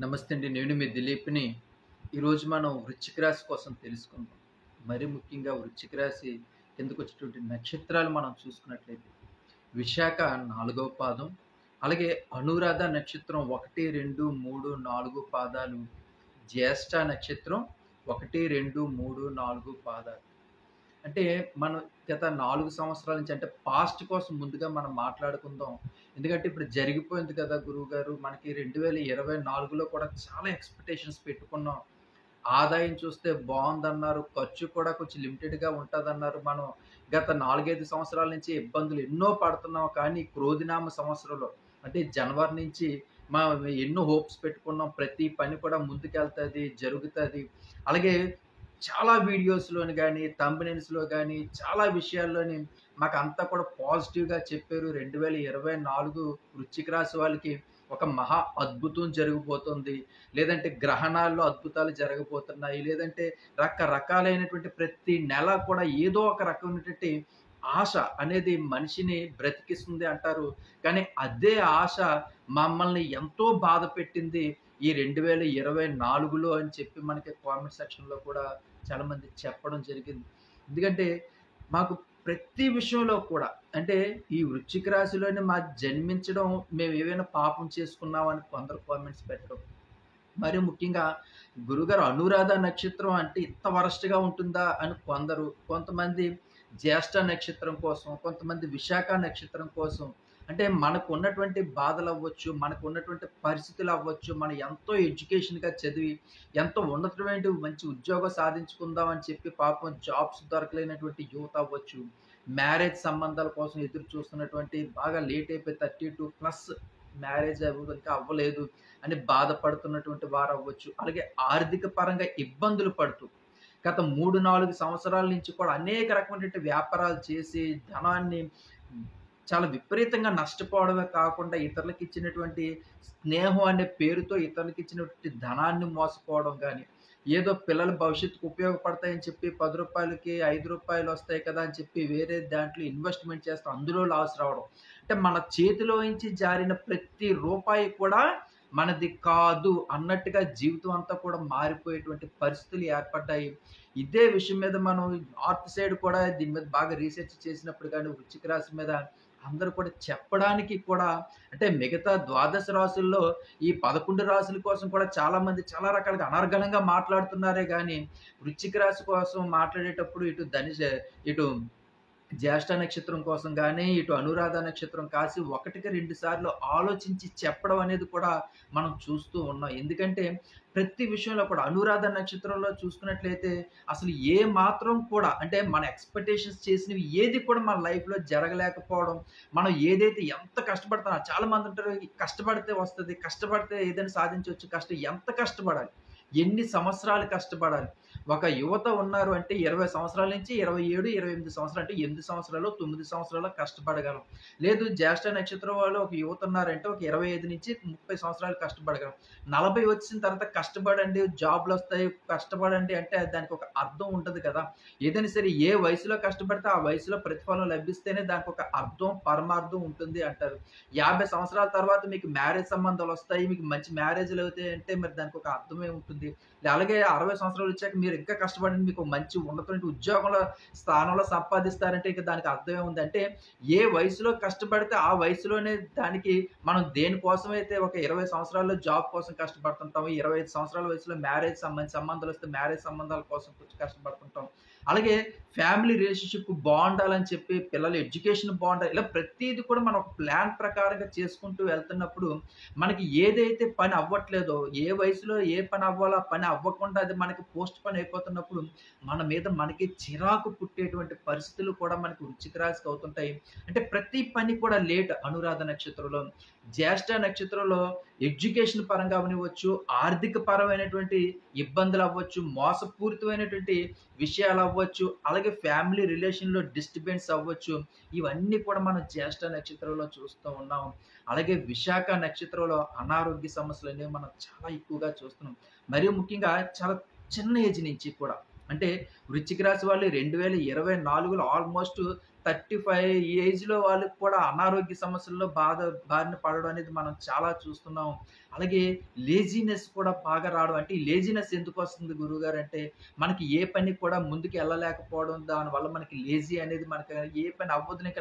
నమస్తే అండి. నేను మీ దిలీప్‌ని. ఈరోజు మనం వృశ్చిక రాశి కోసం తెలుసుకుందాం. మరి ముఖ్యంగా వృశ్చిక రాశి కిందకొచ్చేటువంటి నక్షత్రాలు మనం చూసుకున్నట్లయితే విశాఖ 4వ పాదం, అలాగే అనురాధ నక్షత్రం 1, 2, 3, 4 పాదాలు, జ్యేష్ఠ నక్షత్రం 1, 2, 3, 4 పాదాలు. అంటే మనం గత 4 సంవత్సరాల నుంచి అంటే పాస్ట్ కోసం ముందుగా మనం మాట్లాడుకుందాం. ఎందుకంటే ఇప్పుడు జరిగిపోయింది కదా గురువుగారు. మనకి 2024లో కూడా చాలా ఎక్స్‌పెక్టేషన్స్ పెట్టుకున్నాం. ఆదాయం చూస్తే బావుందన్నారు. ఖర్చు కూడా కొంచెం లిమిటెడ్‌గా ఉంటదన్నారు. మనం గత 4, 5 సంవత్సరాల నుంచి ఇబ్బందులు ఎన్నో పడుతున్నాం. కానీ క్రోధినామ సంవత్సరంలో అంటే జనవరి నుంచి మనం ఎన్నో హోప్స్ పెట్టుకున్నాం. ప్రతి పని కూడా ముందుకెళ్తది, జరుగుతది. అలాగే చాలా వీడియోస్‌లోని గాని, థంబ్‌నెయిల్స్‌లో గాని, చాలా విషయాల్లోని మాకంతా కూడా పాజిటివ్‌గా చెప్పారు. 2024 వృశ్చిక రాశి వాళ్ళకి ఒక మహా అద్భుతం జరగబోతుంది. లేదంటే గ్రహణాల్లో అద్భుతాలు జరగబోతున్నాయి. లేదంటే రకరకాలైనటువంటి ప్రతి నెల కూడా ఏదో ఒక రకమైనటువంటి ఆశ అనేది మనిషిని బ్రతికిస్తుంది అంటారు. కానీ అదే ఆశ మమ్మల్ని ఎంతో బాధపెట్టింది ఈ 2024లో అని చెప్పి మనకి కామెంట్ సెక్షన్‌లో కూడా చాలామంది చెప్పడం జరిగింది. ఎందుకంటే మాకు ప్రతి విషయంలో కూడా అంటే ఈ వృశ్చిక రాశిలోనే జన్మించడం మేము ఏవైనా పాపం చేసుకున్నామని కొందరు కామెంట్స్ పెట్టడం. మరి ముఖ్యంగా గురుగారు అనురాధ నక్షత్రం అంటే ఇంత వరస్ట్‌గా ఉంటుందా అని కొందరు, కొంతమంది జ్యేష్ఠ నక్షత్రం కోసం, కొంతమంది విశాఖ నక్షత్రం కోసం అంటే మనకున్నటువంటి బాధలవ్వచ్చు, మనకున్నటువంటి పరిస్థితులవ్వచ్చు, మనం ఎంతో ఎడ్యుకేషన్‌గా చదివి, ఎంతో ఉన్నతమైన మంచి ఉద్యోగం సాధించుకుందాం అని చెప్పి పాపం జాబ్స్ దొరకలేనటువంటి యువత అవ్వచ్చు, మ్యారేజ్ సంబంధాల కోసం ఎదురు చూస్తున్నటువంటి బాగా లేట్ అయిపోయి 32 ప్లస్ మ్యారేజ్ ఇంకా అవ్వలేదు అని బాధపడుతున్నటువంటి వారవ్వచ్చు. అలాగే ఆర్థిక పరంగా ఇబ్బందులు పడుతూ గత 3, 4 సంవత్సరాల నుంచి కూడా అనేక రకమైనటువంటి వ్యాపారాలు చేసి ధనాన్ని చాలా విపరీతంగా నష్టపోవడమే కాకుండా ఇతరులకు ఇచ్చినటువంటి స్నేహం అనే పేరుతో ఇతరులకు ఇచ్చినటువంటి ధనాన్ని మోసపోవడం గాని, ఏదో పిల్లల భవిష్యత్తుకు ఉపయోగపడతాయని చెప్పి రూ. 10కి రూ. 5 వస్తాయి కదా అని చెప్పి వేరే దాంట్లో ఇన్వెస్ట్‌మెంట్ చేస్తే అందులో లాస్ రావడం. అంటే మన చేతిలో నుంచి జారిన ప్రతి రూపాయి కూడా మనది కాదు అన్నట్టుగా జీవితం అంతా కూడా మారిపోయేటువంటి పరిస్థితులు ఏర్పడ్డాయి. ఇదే విషయం మీద మనం నార్త్ సైడ్ కూడా దీని మీద బాగా రీసెర్చ్ చేసినప్పుడు గాని వృశ్చిక రాశి మీద అందరూ కూడా చెప్పడానికి కూడా అంటే మిగతా ద్వాదశ రాసుల్లో ఈ 11 రాసుల కోసం కూడా చాలామంది చాలా రకాలుగా అనర్గళంగా మాట్లాడుతున్నారే గానీ, వృశ్చిక రాశి కోసం మాట్లాడేటప్పుడు ఇటు జ్యేష్ఠ నక్షత్రం కోసం గానీ, ఇటు అనురాధ నక్షత్రం కాసి 1కి 2 సార్లు ఆలోచించి చెప్పడం అనేది కూడా మనం చూస్తూ ఉన్నాం. ఎందుకంటే ప్రతి విషయంలో కూడా అనురాధ నక్షత్రంలో చూసుకున్నట్లయితే అసలు ఏ మాత్రం కూడా అంటే మన ఎక్స్‌పెక్టేషన్స్ చేసినవి ఏది కూడా మన లైఫ్‌లో జరగలేకపోవడం. మనం ఏదైతే ఎంత కష్టపడుతున్నా చాలామంది అంటారు కష్టపడితే వస్తది. కష్టపడితే ఏదైనా సాధించొచ్చు. ఎంత కష్టపడాలి? ఎన్ని సంవత్సరాలు కష్టపడాలి? ఒక యువత ఉన్నారు అంటే 20 సంవత్సరాల నుంచి 27, 28 సంవత్సరాలు అంటే 8 సంవత్సరాలు, 9 సంవత్సరాలు కష్టపడగలం. లేదు జ్యేష్ఠ నక్షత్రం వాళ్ళు ఒక యువత ఉన్నారంటే ఒక 25-30 సంవత్సరాలు కష్టపడగలం. 40 వచ్చిన తర్వాత కష్టపడండి, జాబ్‌లొస్తాయి, కష్టపడండి అంటే దానికి ఒక అర్థం ఉంటది కదా! ఏదైనా సరే ఏ వయసులో కష్టపడితే ఆ వయసులో ప్రతిఫలం లభిస్తేనే దానికొక అర్థం, పరమార్థం ఉంటుంది అంటారు. 50 సంవత్సరాల తర్వాత మీకు మ్యారేజ్ సంబంధాలొస్తాయి. మీకు మంచి మ్యారేజ్‌లు అవుతాయి అంటే మరి దానికొక అర్థమే ఉంటుంది. అలాగే 60 సంవత్సరాలు వచ్చాక మీరు ఇంకా కష్టపడండి మీకు మంచి ఉన్నతమైన ఉద్యోగంలో స్థానంలో సంపాదిస్తారంటే ఇక దానికి అర్థం ఏముంది అంటే ఏ వయసులో కష్టపడితే ఆ వయసులోనే దానికి మనం దేనికోసమైతే ఒక 20 సంవత్సరాల్లో జాబ్ కోసం కష్టపడుతుంటాము. 25 సంవత్సరాల వయసులో సంబంధాలు వస్తే మ్యారేజ్ సంబంధాల కోసం కొంచెం కష్టపడుతుంటాం. అలాగే ఫ్యామిలీ రిలేషన్‌షిప్ బావుండాలని చెప్పి పిల్లల ఎడ్యుకేషన్ బావుండాలి. ఇలా ప్రతీది కూడా మనం ఒక ప్లాన్ ప్రకారంగా చేసుకుంటూ వెళ్తున్నప్పుడు మనకి ఏదైతే పని అవ్వట్లేదో, ఏ వయసులో ఏ పని అవ్వాలో ఆ పని అవ్వకుండా అది మనకి పోస్ట్‌పోన్ అయిపోతున్నప్పుడు, మన మీద మనకి చిరాకు పుట్టేటువంటి పరిస్థితులు కూడా మనకి వృశ్చిక రాశికి అవుతుంటాయి. అంటే ప్రతి పని కూడా లేట్ అనురాధ నక్షత్రంలో. జ్యేష్ఠ నక్షత్రంలో ఎడ్యుకేషన్ పరంగా అవ్వనివ్వచ్చు, ఆర్థిక పరమైనటువంటి ఇబ్బందులవ్వచ్చు, మోసపూరితమైనటువంటి విషయాలవ్వచ్చు, అలాగే ఫ్యామిలీ రిలేషన్‌లో డిస్టర్బెన్స్ అవ్వచ్చు. ఇవన్నీ కూడా మనం జ్యేష్ఠ నక్షత్రంలో చూస్తూ ఉన్నాం. అలాగే విశాఖ నక్షత్రంలో అనారోగ్య సమస్యలనేవి మనం చాలా ఎక్కువగా చూస్తున్నాం. మరీ ముఖ్యంగా చాలా చిన్న ఏజ్ నుంచి కూడా. అంటే వృశ్చిక రాశి వాళ్ళు 2024లో ఆల్మోస్ట్ 35 ఏజ్‌లో వాళ్ళకి కూడా అనారోగ్య సమస్యల్లో బారిన పడడం అనేది మనం చాలా చూస్తున్నాం. అలాగే లేజీనెస్ కూడా బాగా రావడం. అంటే ఈ లేజీనెస్ ఎందుకొస్తుంది గురువుగారంటే, మనకి ఏ పని కూడా ముందుకు ఎళ్ళలేకపోవడం, దానివల్ల మనకి లేజీ అనేది మనకి ఏ పని అవ్వదునిక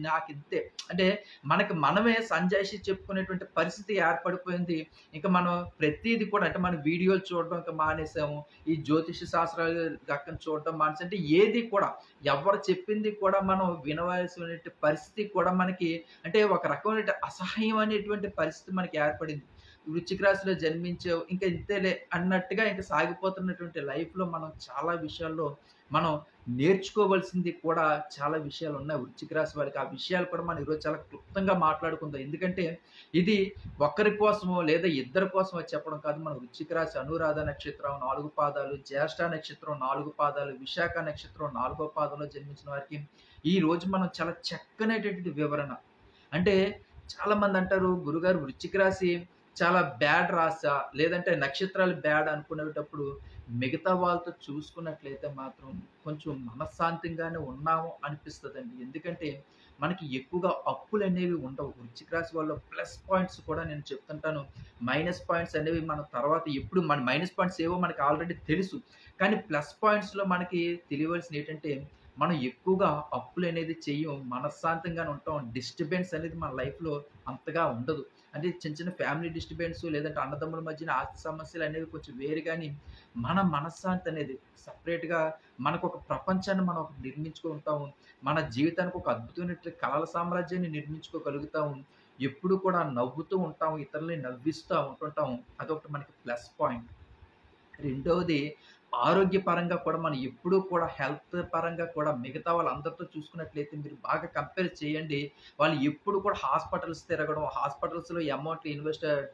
నాకింతే. అంటే మనకి మనమే సంజాయిషీ చెప్పుకునేటువంటి పరిస్థితి ఏర్పడిపోయింది. ఇంక మనం ప్రతీది కూడా అంటే మనం వీడియోలు చూడడం ఇంక మానేసాము. ఈ జ్యోతిష శాస్త్రాలు గక్కన చూడడం మానేసాం. అంటే ఏది కూడా ఎవరు చెప్పింది కూడా మనం వినవలసినటువంటి పరిస్థితి కూడా మనకి అంటే ఒక రకమైన అసహ్యం అనేటువంటి పరిస్థితి మనకి ఏర్పడింది. వృశ్చిక రాశిలో జన్మించావు ఇంక ఇంతేలే అన్నట్టుగా ఇంక సాగిపోతున్నటువంటి లైఫ్‌లో మనం చాలా విషయాల్లో మనం నేర్చుకోవాల్సింది కూడా చాలా విషయాలున్నాయి వృశ్చిక రాశి వాళ్ళకి. ఆ విషయాలు కూడా మనం ఈరోజు చాలా క్లుప్తంగా మాట్లాడుకుందాం. ఎందుకంటే ఇది ఒక్కరి కోసమో లేదా ఇద్దరి కోసమో చెప్పడం కాదు. మన వృశ్చిక రాశి అనురాధ నక్షత్రం 4 పాదాలు, జ్యేష్ఠ నక్షత్రం 4 పాదాలు, విశాఖ నక్షత్రం 4వ పాదంలో జన్మించిన వారికి ఈరోజు మనం చాలా చక్కనైనటువంటి వివరణ అంటే చాలామంది అంటారు గురుగారు వృశ్చిక రాశి చాలా బ్యాడ్ రాశా లేదంటే నక్షత్రాలు బ్యాడ్ అనుకునేటప్పుడు మిగతా వాళ్ళతో చూసుకున్నట్లయితే మాత్రం కొంచెం మనశ్శాంతంగానే ఉన్నాము అనిపిస్తదండి. ఎందుకంటే మనకి ఎక్కువగా అప్పులనేవి ఉండవు. వృశ్చిక రాశి వాళ్ళ ప్లస్ పాయింట్స్ కూడా నేను చెప్తుంటాను. మైనస్ పాయింట్స్ అనేవి మనం తర్వాత ఎప్పుడు మన మైనస్ పాయింట్స్ ఏవో మనకు ఆల్రెడీ తెలుసు. కానీ ప్లస్ పాయింట్స్‌లో మనకి తెలియవలసినయి ఏంటంటే మనం ఎక్కువగా అప్పులనేది చెయ్యం. మనశ్శాంతంగానే ఉంటాం. డిస్టర్బెన్స్ అనేది మన లైఫ్‌లో అంతగా ఉండదు. అంటే చిన్న చిన్న ఫ్యామిలీ డిస్టర్బెన్స్ లేదంటే అన్నదమ్ముల మధ్యన ఆస్తి సమస్యలనేవి కొంచెం వేరు గానీ, మన మనశ్శాంతి అనేది సెపరేట్‌గా మనకొక ప్రపంచాన్ని మనం ఒకటి నిర్మించుకుంటాము. మన జీవితానికి ఒక అద్భుతమైనటువంటి కలల సామ్రాజ్యాన్ని నిర్మించుకోగలుగుతాము. ఎప్పుడు కూడా నవ్వుతూ ఉంటాము. ఇతరులని నవ్విస్తా ఉంటుంటాము. అదొకటి మనకి ప్లస్ పాయింట్. రెండవది ఆరోగ్యపరంగా కూడా మనం ఎప్పుడూ కూడా హెల్త్ పరంగా కూడా మిగతా వాళ్ళందరితో చూసుకున్నట్లయితే మీరు బాగా కంపేర్ చేయండి. వాళ్ళు ఎప్పుడు కూడా హాస్పిటల్స్ తిరగడం, హాస్పిటల్స్‌లో అమౌంట్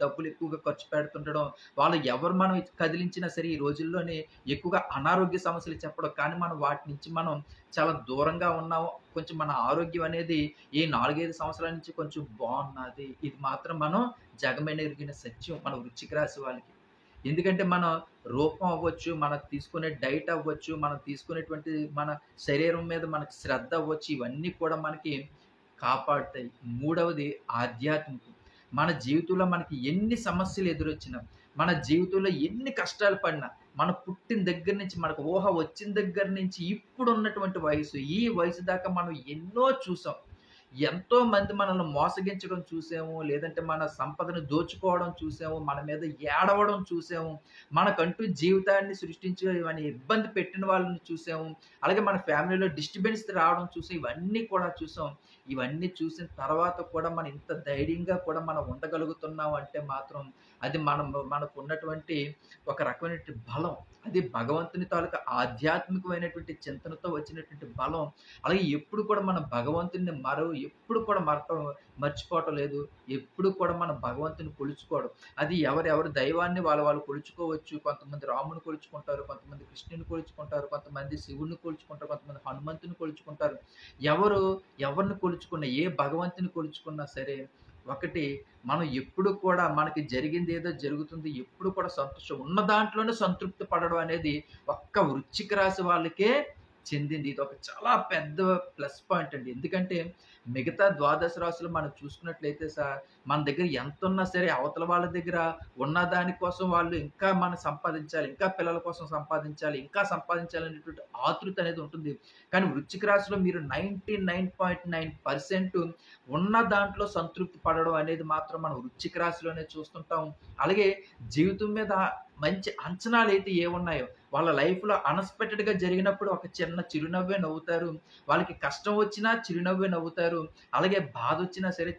డబ్బులు ఎక్కువగా ఖర్చు పెడుతుండడం, వాళ్ళు ఎవరు మనం కదిలించినా సరే ఈ రోజుల్లోనే ఎక్కువగా అనారోగ్య సమస్యలు చెప్పడం. కానీ మనం వాటి నుంచి మనం చాలా దూరంగా ఉన్నాము. కొంచెం మన ఆరోగ్యం అనేది ఈ 4, 5 సంవత్సరాల నుంచి కొంచెం బావున్నది. ఇది మాత్రం మనం జగమెనెరిగిన సత్యం మన వృశ్చిక రాశి వాళ్ళకి. ఎందుకంటే మన రూపం అవ్వచ్చు, మనం తీసుకునే డైట్ అవ్వచ్చు, మనం తీసుకునేటువంటి మన శరీరం మీద మనకి శ్రద్ధ అవ్వచ్చు, ఇవన్నీ కూడా మనకి కాపాడుతాయి. మూడవది ఆధ్యాత్మికం. మన జీవితంలో మనకి ఎన్ని సమస్యలు ఎదురొచ్చినా, మన జీవితంలో ఎన్ని కష్టాలు పడినా, మనం పుట్టిన దగ్గర నుంచి మనకు ఊహ వచ్చిన దగ్గర నుంచి ఇప్పుడున్నటువంటి వయసు, ఈ వయసు దాకా మనం ఎన్నో చూసాం. ఎంతోమంది మనల్ని మోసగించడం చూసాము. లేదంటే మన సంపదను దోచుకోవడం చూసాము. మన మీద ఏడవడం చూసాము. మనకంటూ జీవితాన్ని సృష్టించమని ఇబ్బంది పెట్టిన వాళ్ళని చూసాము. అలాగే మన ఫ్యామిలీలో డిస్టర్బెన్స్ రావడం చూసాం. ఇవన్నీ కూడా చూసాం. ఇవన్నీ చూసిన తర్వాత కూడా మనం ఇంత ధైర్యంగా కూడా మనం ఉండగలుగుతున్నాం అంటే మాత్రం అది మనకున్నటువంటి ఒక రకమైనటువంటి బలం. అది భగవంతుని తాలూకా ఆధ్యాత్మికమైనటువంటి చింతనతో వచ్చినటువంటి బలం. అలాగే ఎప్పుడు కూడా మనం భగవంతుడిని ఎప్పుడు కూడా మర్చిపోవటం లేదు. ఎప్పుడు కూడా మనం భగవంతుని కొలుచుకోవడం. అది ఎవరెవరు దైవాన్ని వాళ్ళు కొలుచుకోవచ్చు. కొంతమంది రాముని కొలుచుకుంటారు. కొంతమంది కృష్ణుని కొలుచుకుంటారు. కొంతమంది శివుడిని కొలుచుకుంటారు. కొంతమంది హనుమంతుని కొలుచుకుంటారు. ఎవరిని కొలుచుకున్నా ఏ భగవంతుని కొలుచుకున్నా సరే ఒకటి మనం ఎప్పుడు కూడా మనకి జరిగింది ఏదో జరుగుతుంది. ఎప్పుడు కూడా సంతోషం ఉన్న దాంట్లోనే సంతృప్తి పడడం అనేది ఒక్క వృశ్చిక రాశి వాళ్ళకే చెందింది. ఇదొక చాలా పెద్ద ప్లస్ పాయింట్ అండి. ఎందుకంటే మిగతా ద్వాదశ రాశులు మనం చూసుకున్నట్లయితే మన దగ్గర ఎంతున్నా సరే అవతల వాళ్ళ దగ్గర ఉన్న దాని కోసం వాళ్ళు ఇంకా మనం సంపాదించాలి, ఇంకా పిల్లల కోసం సంపాదించాలి, ఇంకా సంపాదించాలనేటువంటి ఆతృత అనేది ఉంటుంది. కానీ వృశ్చిక రాశిలో మీరు 99.9% ఉన్న దాంట్లో సంతృప్తి పడడం అనేది మాత్రం మనం వృశ్చిక రాశిలోనే చూస్తుంటాం. అలాగే జీవితం మీద మంచి అంచనాలైతే ఏవున్నాయో వాళ్ళ లైఫ్‌లో అన్‌ఎక్స్‌పెక్టెడ్‌గా జరిగినప్పుడు ఒక చిన్న చిరునవ్వే నవ్వుతారు. వాళ్ళకి కష్టం వచ్చినా చిరునవ్వే నవ్వుతారు. అలాగే బాధొచ్చినా సరే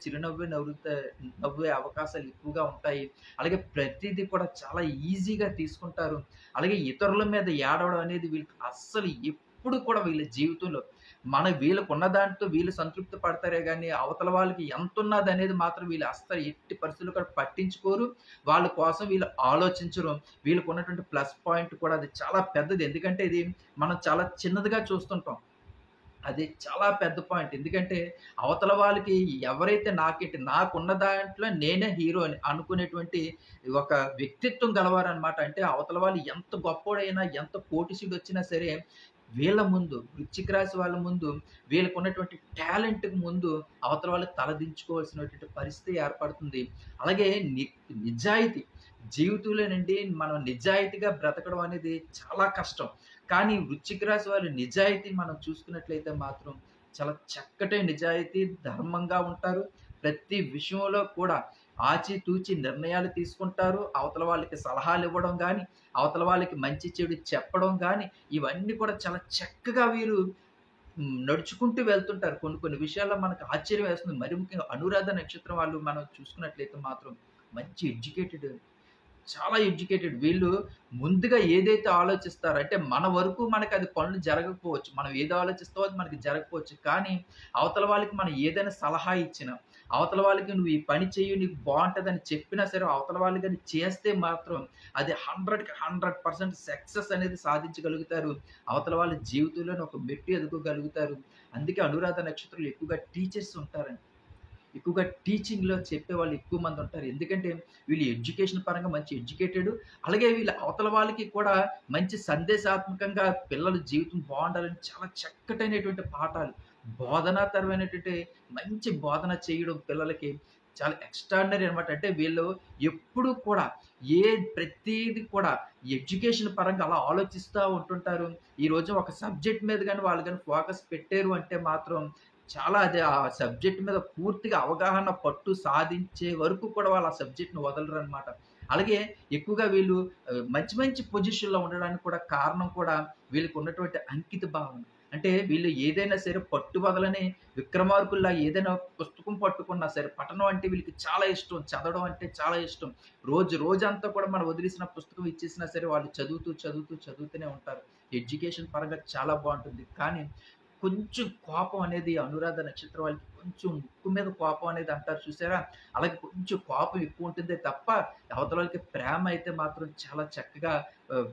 నవ్వే అవకాశాలు ఎక్కువగా ఉంటాయి. అలాగే ప్రతీదీ కూడా చాలా ఈజీగా తీసుకుంటారు. అలాగే ఇతరుల మీద ఏడవడం అనేది వీళ్ళకి అస్సలు ఎప్పుడు కూడా వీళ్ళ జీవితంలో వీళ్ళకున్న దాంట్లో వీళ్ళు సంతృప్తి పడతారే గానీ, అవతల వాళ్ళకి ఎంతున్నదనేది మాత్రం వీళ్ళు అస్సలు ఎట్టి పరిస్థితుల్లో కూడా పట్టించుకోరు. వాళ్ళ కోసం వీళ్ళు ఆలోచించరు. వీళ్ళకున్నటువంటి ప్లస్ పాయింట్ కూడా అది చాలా పెద్దది. ఎందుకంటే ఇది మనం చాలా చిన్నదిగా చూస్తుంటాం. అది చాలా పెద్ద పాయింట్. ఎందుకంటే అవతల వాళ్ళకి ఎవరైతే నాకున్న దాంట్లో నేనే హీరో అని అనుకునేటువంటి ఒక వ్యక్తిత్వం గలవారనమాట. అంటే అవతల వాళ్ళు ఎంత గొప్పోడైనా, ఎంత కోటీసుడొచ్చినా సరే వీళ్ళ ముందు వృశ్చిక రాశి వాళ్ళ ముందు వీళ్ళకున్నటువంటి టాలెంట్‌కి ముందు అవతల వాళ్ళు తలదించుకోవాల్సినటువంటి పరిస్థితి ఏర్పడుతుంది. అలాగే నిజాయితీ జీవితంలోనండి మనం నిజాయితీగా బ్రతకడం అనేది చాలా కష్టం. కానీ వృశ్చిక రాశి వారి నిజాయితీ మనం చూసుకున్నట్లయితే మాత్రం చాలా చక్కటి నిజాయితీ, ధర్మంగా ఉంటారు. ప్రతి విషయంలో కూడా ఆచితూచి నిర్ణయాలు తీసుకుంటారు. అవతల వాళ్ళకి సలహాలు ఇవ్వడం గానీ, అవతల వాళ్ళకి మంచి చెడు చెప్పడం గానీ, ఇవన్నీ కూడా చాలా చక్కగా వీరు నడుచుకుంటూ వెళ్తుంటారు. కొన్ని కొన్ని విషయాల్లో మనకు ఆశ్చర్యం వేస్తుంది. మరి ముఖ్యంగా అనురాధ నక్షత్రం వాళ్ళు మనం చూసుకున్నట్లయితే మాత్రం మంచి ఎడ్యుకేటెడ్, చాలా ఎడ్యుకేటెడ్. వీళ్ళు ముందుగా ఏదైతే ఆలోచిస్తారో అంటే మన వరకు మనకది పనులు జరగకపోవచ్చు. మనం ఏది ఆలోచిస్తామో అది మనకి జరగకపోవచ్చు. కానీ అవతల వాళ్ళకి మనం ఏదైనా సలహా ఇచ్చినా, అవతల వాళ్ళకి నువ్వు ఈ పని చెయ్యి నీకు బావుంటదని చెప్పినా సరే, అవతల వాళ్ళు గాని చేస్తే మాత్రం అది 100కి 100% సక్సెస్ అనేది సాధించగలుగుతారు. అవతల వాళ్ళ జీవితంలోని ఒక మెట్టు ఎదగగలుగుతారు. అందుకే అనురాధ నక్షత్రంలో ఎక్కువగా టీచర్స్ ఉంటారండి. ఎక్కువగా టీచింగ్‌లో చెప్పేవాళ్ళు ఎక్కువ మంది ఉంటారు. ఎందుకంటే వీళ్ళు ఎడ్యుకేషన్ పరంగా మంచి ఎడ్యుకేటెడ్. అలాగే వీళ్ళు అవతల వాళ్ళకి కూడా మంచి సందేశాత్మకంగా పిల్లల జీవితం బావుండాలని చాలా చక్కటైనటువంటి పాఠాలు, బోధనాతరమైనటువంటి మంచి బోధన చేయడం పిల్లలకి చాలా ఎక్స్ట్రార్డినరీ అనమాట. అంటే వీళ్ళు ఎప్పుడూ కూడా ప్రతీది కూడా ఎడ్యుకేషన్ పరంగా అలా ఆలోచిస్తా ఉంటుంటారు. ఈరోజు ఒక సబ్జెక్ట్ మీద గాని వాళ్ళు గాని ఫోకస్ పెట్టారు అంటే మాత్రం చాలా అది ఆ సబ్జెక్ట్ మీద పూర్తిగా అవగాహన, పట్టు సాధించే వరకు కూడా వాళ్ళు ఆ సబ్జెక్ట్‌ని వదలరనమాట. అలాగే ఎక్కువగా వీళ్ళు మంచి మంచి పొజిషన్‌లో ఉండడానికి కూడా కారణం కూడా వీళ్ళకున్నటువంటి అంకిత భావన. అంటే వీళ్ళు ఏదైనా సరే పట్టు వదలని విక్రమార్కుల్లా ఏదైనా పుస్తకం పట్టుకున్నా సరే పఠనం అంటే వీళ్ళకి చాలా ఇష్టం. చదవడం అంటే చాలా ఇష్టం. రోజంతా కూడా మనం వదిలేసిన పుస్తకం ఇచ్చేసినా సరే వాళ్ళు చదువుతూనే ఉంటారు. ఎడ్యుకేషన్ పరంగా చాలా బావుంటుంది. కానీ కొంచెం కోపం అనేది అనురాధ నక్షత్రం వాళ్ళకి కొంచెం ముక్కు మీద కోపం అనేది అంటారు చూసారా? అలాగే కొంచెం కోపం ఎక్కువ ఉంటుందే తప్ప అవతల వాళ్ళకి ప్రేమ అయితే మాత్రం చాలా చక్కగా ఆహ్,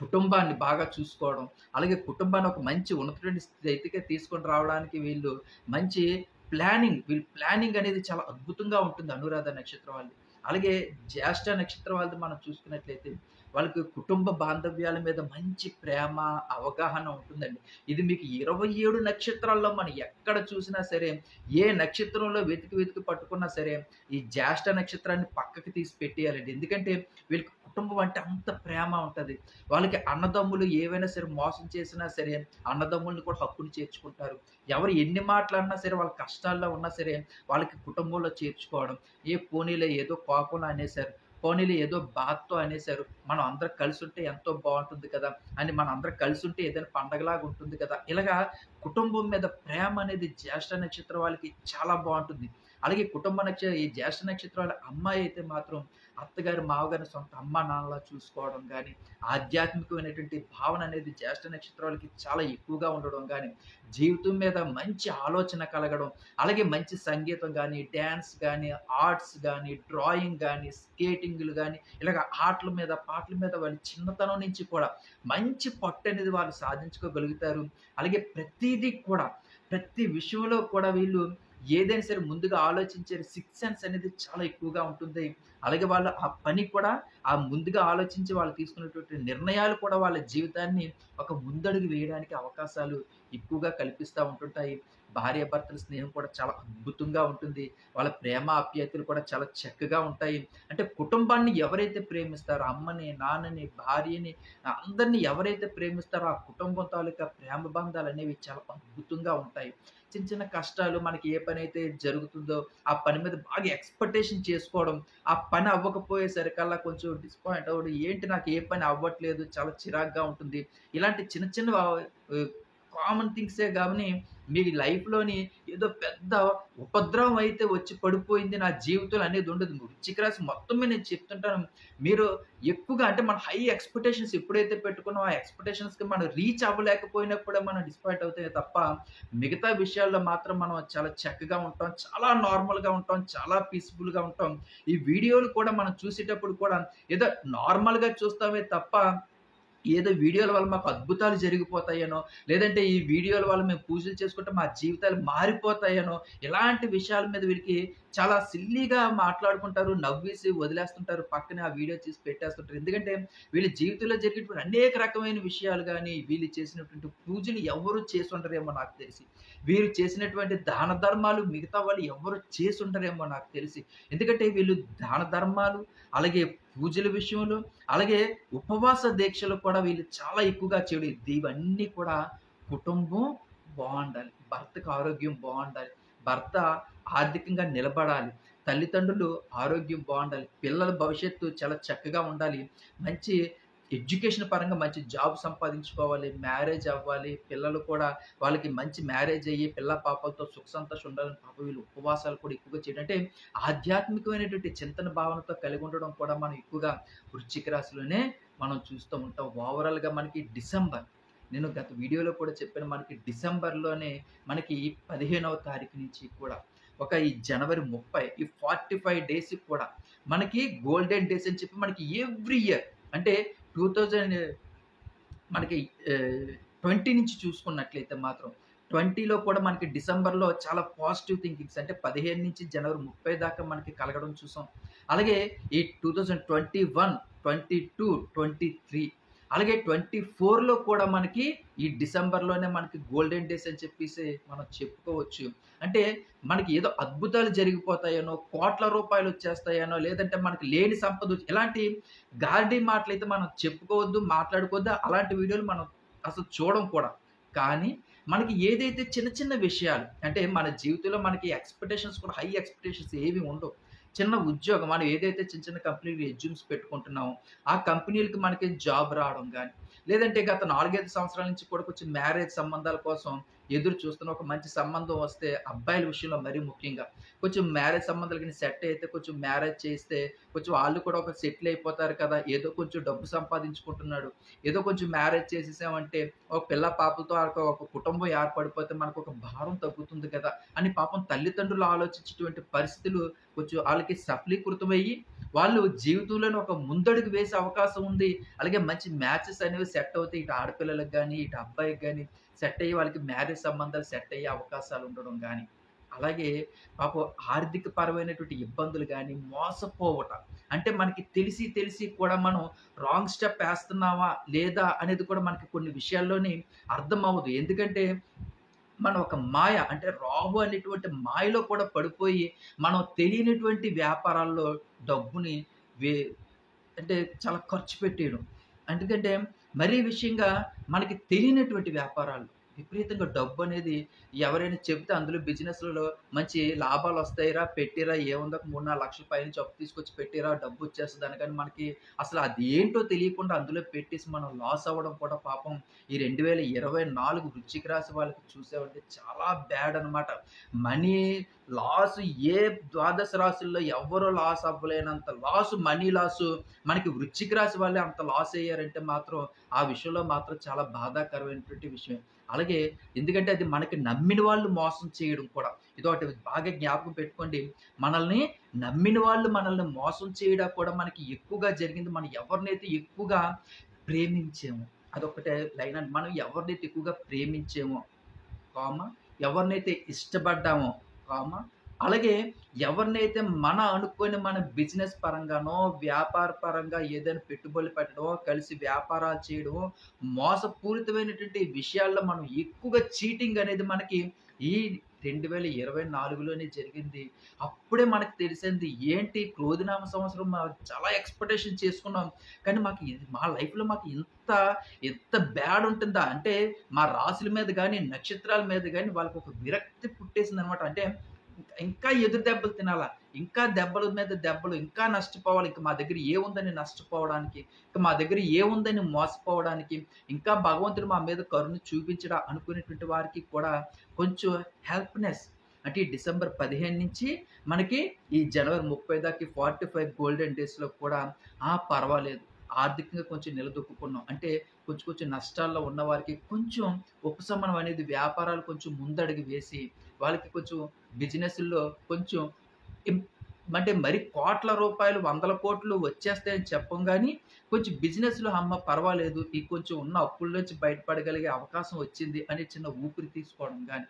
కుటుంబాన్ని బాగా చూసుకోవడం, అలాగే కుటుంబాన్ని ఒక మంచి ఉన్నతమైన స్థితికి తీసుకొని రావడానికి వీళ్ళు మంచి వీళ్ళ ప్లానింగ్ అనేది చాలా అద్భుతంగా ఉంటుంది అనురాధ నక్షత్రం వాళ్ళది. అలాగే జ్యేష్ఠ నక్షత్రం వాళ్ళది మనం చూసుకున్నట్లయితే వాళ్ళకి కుటుంబ బాంధవ్యాల మీద మంచి ప్రేమ, అవగాహన ఉంటుందండి. ఇది మీకు 27 నక్షత్రాల్లో మనం ఎక్కడ చూసినా సరే, ఏ నక్షత్రంలో వెతికి పట్టుకున్నా సరే, ఈ జ్యేష్ఠ నక్షత్రాన్ని పక్కకి తీసి పెట్టేయాలండి. ఎందుకంటే వీళ్ళకి కుటుంబం అంటే అంత ప్రేమ ఉంటది. వాళ్ళకి అన్నదమ్ములు ఏవైనా సరే మోసం చేసినా సరే, అన్నదమ్ముల్ని కూడా హక్కును చేర్చుకుంటారు. ఎవరు ఎన్ని మాటలన్నా సరే, వాళ్ళ కష్టాల్లో ఉన్నా సరే, వాళ్ళకి కుటుంబంలో చేర్చుకోవడం. పోనీలే ఏదో కోపంలో అనేసారు. పోనీలే ఏదో బాధతో అనేసారు. మనం అందరం కలిసుంటే ఎంతో బావుంటుంది కదా! అని మనందరం కలిసుంటే ఏదైనా పండగలాగా ఉంటుంది కదా! ఇలాగా కుటుంబం మీద ప్రేమ అనేది జ్యేష్ఠ నక్షత్రం వాళ్ళకి చాలా బావుంటుంది. అలాగే ఈ జ్యేష్ఠ నక్షత్రం వాళ్ళ అమ్మాయి అయితే మాత్రం అత్తగారు, మావగారిని సొంత అమ్మా, నాన్నలా చూసుకోవడం గాని, ఆధ్యాత్మికమైనటువంటి భావన అనేది జ్యేష్ఠ నక్షత్రం వాళ్ళకి చాలా ఎక్కువగా ఉండడం గాని, జీవితం మీద మంచి ఆలోచన కలగడం, అలాగే మంచి సంగీతం గాని, డాన్స్ గాని, ఆర్ట్స్ గాని, డ్రాయింగ్ గాని, స్కేటింగ్‌లు గాని, ఇలాగ ఆటల మీద, పాటల మీద వాళ్ళు చిన్నతనం నుంచి కూడా మంచి పట్టనేది వాళ్ళు సాధించుకోగలుగుతారు. అలాగే ప్రతీదీ కూడా, ప్రతి విషయంలో కూడా వీళ్ళు ఏదైనా సరే ముందుగా ఆలోచించే సిక్స్త్ సెన్స్ అనేది చాలా ఎక్కువగా ఉంటుంది. అలాగే వాళ్ళు ఆ పని కూడా ముందుగా ఆలోచించి వాళ్ళు తీసుకున్నటువంటి నిర్ణయాలు కూడా వాళ్ళ జీవితాన్ని ఒక ముందడుగు వేయడానికి అవకాశాలు ఎక్కువగా కల్పిస్తా ఉంటుంటాయి. భార్యాభర్తల స్నేహం కూడా చాలా అద్భుతంగా ఉంటుంది. వాళ్ళ ప్రేమ ఆప్యాయతలు కూడా చాలా చక్కగా ఉంటాయి. అంటే కుటుంబాన్ని ఎవరైతే ప్రేమిస్తారో అమ్మని, నాన్నని, భార్యని అందరిని ఎవరైతే ప్రేమిస్తారో ఆ కుటుంబం తాలూకా ప్రేమ బంధాలనేవి చాలా అద్భుతంగా ఉంటాయి. చిన్న కష్టాలు మనకి ఏ పనైతే జరుగుతుందో ఆ పని మీద బాగా ఎక్స్‌పెక్టేషన్ చేసుకోవడం, ఆ పని అవ్వకపోయేసరికల్లా కొంచెం డిసప్పాయింట్ అవ్వడం, ఏంటి నాకు ఏ పని అవ్వట్లేదు చాలా చిరాకుగా ఉంటుంది. ఇలాంటి చిన్న కామన్ థింగ్సే గాని మీ లైఫ్‌లోని ఏదో పెద్ద ఉపద్రవం అయితే వచ్చి పడిపోయింది నా జీవితంలో అనేది ఉండదు. వృశ్చిక రాశి మొత్తం మీద నేను చెప్తుంటాను. మీరు ఎక్కువగా అంటే మన హై ఎక్స్‌పెక్టేషన్స్ ఎప్పుడైతే పెట్టుకున్నామో ఆ ఎక్స్‌పెక్టేషన్స్‌కి మనం రీచ్ అవ్వలేకపోయినప్పుడే మనం డిసప్పాయింట్ అవుతామే తప్ప మిగతా విషయాల్లో మాత్రం మనం చాలా చక్కగా ఉంటాం. చాలా నార్మల్‌గా ఉంటాం. చాలా పీస్‌ఫుల్‌గా ఉంటాం. ఈ వీడియోలు కూడా మనం చూసేటప్పుడు కూడా ఏదో నార్మల్‌గా చూస్తామే తప్ప ఏదో వీడియోల వల్ల మాకు అద్భుతాలు జరిగిపోతాయనో, లేదంటే ఈ వీడియోల వల్ల మేము పూజలు చేసుకుంటే మా జీవితాలు మారిపోతాయనో, ఇలాంటి విషయాల మీద వీళ్ళకి చాలా సిల్లీగా మాట్లాడుకుంటారు. నవ్వేసి వదిలేస్తుంటారు. పక్కనే ఆ వీడియో తీసి పెట్టేస్తుంటారు. ఎందుకంటే వీళ్ళ జీవితంలో జరిగేటువంటి అనేక రకమైన విషయాలు గాని, వీళ్ళు చేసినటువంటి పూజలు ఎవ్వరు చేసుండరేమో నాకు తెలిసి. వీరు చేసినటువంటి దాన ధర్మాలు మిగతా వాళ్ళు ఎవ్వరు చేసుండరేమో నాకు తెలిసి. ఎందుకంటే వీళ్ళు దాన ధర్మాలు, అలాగే పూజల విషయంలో, అలాగే ఉపవాస దీక్షలు కూడా వీళ్ళు చాలా ఎక్కువగా చేయడం. ఇవన్నీ కూడా కుటుంబం బావుండాలి. భర్తకు ఆరోగ్యం బావుండాలి. భర్త ఆర్థికంగా నిలబడాలి. తల్లిదండ్రులు ఆరోగ్యం బావుండాలి. పిల్లల భవిష్యత్తు చాలా చక్కగా ఉండాలి. మంచి ఎడ్యుకేషన్ పరంగా మంచి జాబ్ సంపాదించుకోవాలి. మ్యారేజ్ అవ్వాలి. పిల్లలు కూడా వాళ్ళకి మంచి మ్యారేజ్ అయ్యి పిల్ల పాపలతో సుఖ సంతోషం ఉండాలని పాపం వీళ్ళు ఉపవాసాలు కూడా ఎక్కువగా చేయడం. అంటే ఆధ్యాత్మికమైనటువంటి చింతన భావనతో కలిగి ఉండడం కూడా మనం ఎక్కువగా వృశ్చిక రాశిలోనే మనం చూస్తూ ఉంటాం. ఓవరాల్‌గా మనకి డిసెంబర్, నేను గత వీడియోలో కూడా చెప్పాను, మనకి డిసెంబర్‌లోనే మనకి 15వ తారీఖు నుంచి కూడా ఈ జనవరి 30 ఈ 45 డేస్‌కి కూడా మనకి గోల్డెన్ డేస్ అని చెప్పి మనకి ఎవ్రీ ఇయర్ అంటే 2000 మనకి 20 నుంచి చూసుకున్నట్లయితే మాత్రం 20లో కూడా మనకి డిసెంబర్‌లో చాలా పాజిటివ్ థింకింగ్స్ అంటే 15 నుంచి జనవరి 30 దాకా మనకి కలగడం చూసాం. అలాగే ఈ 2021, 22, 23 అలాగే 24లో కూడా మనకి ఈ డిసెంబర్‌లోనే మనకి గోల్డెన్ డేస్ అని చెప్పేసి మనం చెప్పుకోవచ్చు. అంటే మనకి ఏదో అద్భుతాలు జరిగిపోతాయనో, కోట్ల రూపాయలు వచ్చేస్తాయనో, లేదంటే మనకి లేని సంపద ఇలాంటి గారడీ మాటలైతే మనం చెప్పుకోవద్దు, మాట్లాడుకోవద్దు. అలాంటి వీడియోలు మనం అసలు చూడం కూడా. కానీ మనకి ఏదైతే చిన్న చిన్న విషయాలు అంటే మన జీవితంలో మనకి ఎక్స్‌పెక్టేషన్స్ కూడా హై ఎక్స్‌పెక్టేషన్స్ ఏవి ఉండవు. చిన్న ఉద్యోగం మనం ఏదైతే చిన్న చిన్న కంపెనీలు రెజ్యూమ్స్ పెట్టుకుంటున్నామో, ఆ కంపెనీలకి మనకి జాబ్ రావడం గాని, లేదంటే గత 4, 5 సంవత్సరాల నుంచి కూడా కొంచెం మ్యారేజ్ సంబంధాల కోసం ఎదురు చూస్తున్న ఒక మంచి సంబంధం వస్తే అబ్బాయిల విషయంలో మరీ ముఖ్యంగా కొంచెం మ్యారేజ్ సంబంధాలు గాని సెట్ అయితే కొంచెం మ్యారేజ్ చేస్తే కొంచెం వాళ్ళు కూడా ఒక సెటిల్ అయిపోతారు కదా! ఏదో కొంచెం డబ్బు సంపాదించుకుంటున్నాడు. ఏదో కొంచెం మ్యారేజ్ చేసేసామంటే ఒక పిల్ల పాపలతో ఒక కుటుంబం ఏర్పడిపోతే మనకొక భారం తగ్గుతుంది కదా! అని పాపం తల్లిదండ్రులు ఆలోచించేటువంటి పరిస్థితులు కొంచెం ఆళ్ళకి సఫలీకృతమయ్యి, వాళ్ళు జీవితంలోనే ఒక ముందడుగు వేసే అవకాశం ఉంది. అలాగే మంచి మ్యాచెస్ అనేవి సెట్ అవుతాయి. ఇటు ఆడపిల్లలకి గాని, ఇటు అబ్బాయికి గాని సెట్ అయ్యి వాళ్ళకి మ్యారేజ్ సంబంధాలు సెట్ అయ్యే అవకాశాలు ఉండడం గాని, అలాగే పాపం ఆర్థిక పరమైనటువంటి ఇబ్బందులు గాని, మోసపోవట. అంటే మనకి తెలిసి తెలిసి కూడా మనం రాంగ్ స్టెప్ ఏస్తున్నామా లేదా అనేది కూడా మనకి కొన్ని విషయాల్లోని అర్థమవ్వదు. ఎందుకంటే మనం ఒక మాయ అంటే రాహు అనేటువంటి మాయలో కూడా పడిపోయి మనం తెలియనటువంటి వ్యాపారాల్లో డబ్బుని వే అంటే చాలా ఖర్చు పెట్టేయడం. ఎందుకంటే మరీ విషయంగా మనకి తెలియనటువంటి వ్యాపారాలు విపరీతంగా డబ్బనేది ఎవరైనా చెబితే అందులో బిజినెస్‌లలో మంచి లాభాలొస్తాయిరా, పెట్టిరా ఏముందో 3, 4 లక్షల పైనుంచి అప్పు తీసుకొచ్చి పెట్టిరా డబ్బొచ్చేస్తదని కానీ మనకి అసలు అది ఏంటో తెలియకుండా అందులో పెట్టేసి మనం లాస్ అవ్వడం కూడా పాపం ఈ 2024 వృశ్చిక రాశి వాళ్ళకి చూసామంటే చాలా బ్యాడ్ అనమాట. మనీ లాస్ ఏ ద్వాదశ రాశుల్లో ఎవ్వరు లాస్ అవ్వలేనంత మనీ లాసు మనకి వృశ్చిక రాశి వాళ్ళే అంత లాస్ అయ్యారంటే మాత్రం ఆ విషయంలో మాత్రం చాలా బాధాకరమైనటువంటి విషయం. అలాగే ఎందుకంటే అది మనకి నమ్మిన వాళ్ళు మోసం చేయడం కూడా. ఇదొకటి బాగా జ్ఞాపకం పెట్టుకోండి. మనల్ని నమ్మిన వాళ్ళు మనల్ని మోసం చేయడం కూడా మనకి ఎక్కువగా జరిగింది. మనం ఎవరినైతే ఎక్కువగా ప్రేమించామో అదొకటే లైన్ అండి. మనం ఎవరినైతే ఎక్కువగా ప్రేమించామో, ఎవరినైతే ఇష్టపడ్డామో, అలాగే ఎవరినైతే అనుకోని మన బిజినెస్ పరంగానో, వ్యాపార పరంగా ఏదైనా పెట్టుబడులు పెట్టడమో, కలిసి వ్యాపారాలు చేయడమో, మోసపూరితమైనటువంటి విషయాల్లో మనం ఎక్కువగా చీటింగ్ అనేది మనకి ఈ 2024లోనే జరిగింది. అప్పుడే మనకు తెలిసింది ఏంటి క్రోధినామ సంవత్సరం చాలా ఎక్స్‌పెక్టేషన్ చేసుకున్నాం. కానీ మా లైఫ్‌లో మాకు ఇంత బ్యాడ్ ఉంటుందా? అంటే మా రాశుల మీద గాని, నక్షత్రాల మీద గాని వాళ్ళకొక విరక్తి పుట్టేసిందనమాట. అంటే ఇంకా ఎదురు దెబ్బలు తినాలా? ఇంకా దెబ్బల మీద దెబ్బలు, ఇంకా నష్టపోవాలి. ఇంక మా దగ్గర ఏముందని నష్టపోవడానికి? ఇంక మా దగ్గర ఏముందని మోసపోవడానికి? ఇంకా భగవంతుడు మా మీద కరుణ చూపించడా అనుకునేటువంటి వారికి కూడా కొంచెం హెల్ప్‌నెస్ అంటే ఈ డిసెంబర్ 15 నుంచి మనకి ఈ జనవరి 30 దాకా 45 గోల్డెన్ డేస్‌లో కూడా పర్వాలేదు. ఆర్థికంగా కొంచెం నిలదొక్కుకున్నాం. అంటే కొంచెం నష్టాల్లో ఉన్నవారికి కొంచెం ఉపశమనం అనేది వ్యాపారాలు కొంచెం ముందడుగు వేసి వాళ్ళకి కొంచెం బిజినెస్‌ల్లో కొంచెం ఇం అంటే మరి కోట్ల రూపాయలు, వందల కోట్లు వచ్చేస్తాయని చెప్పం గానీ, కొంచెం బిజినెస్‌లో అమ్మ పర్వాలేదు, ఈ కొంచెం ఉన్న అప్పుల నుంచి బయటపడగలిగే అవకాశం వచ్చింది అని చిన్న ఊపిరి తీసుకోవడం గానీ,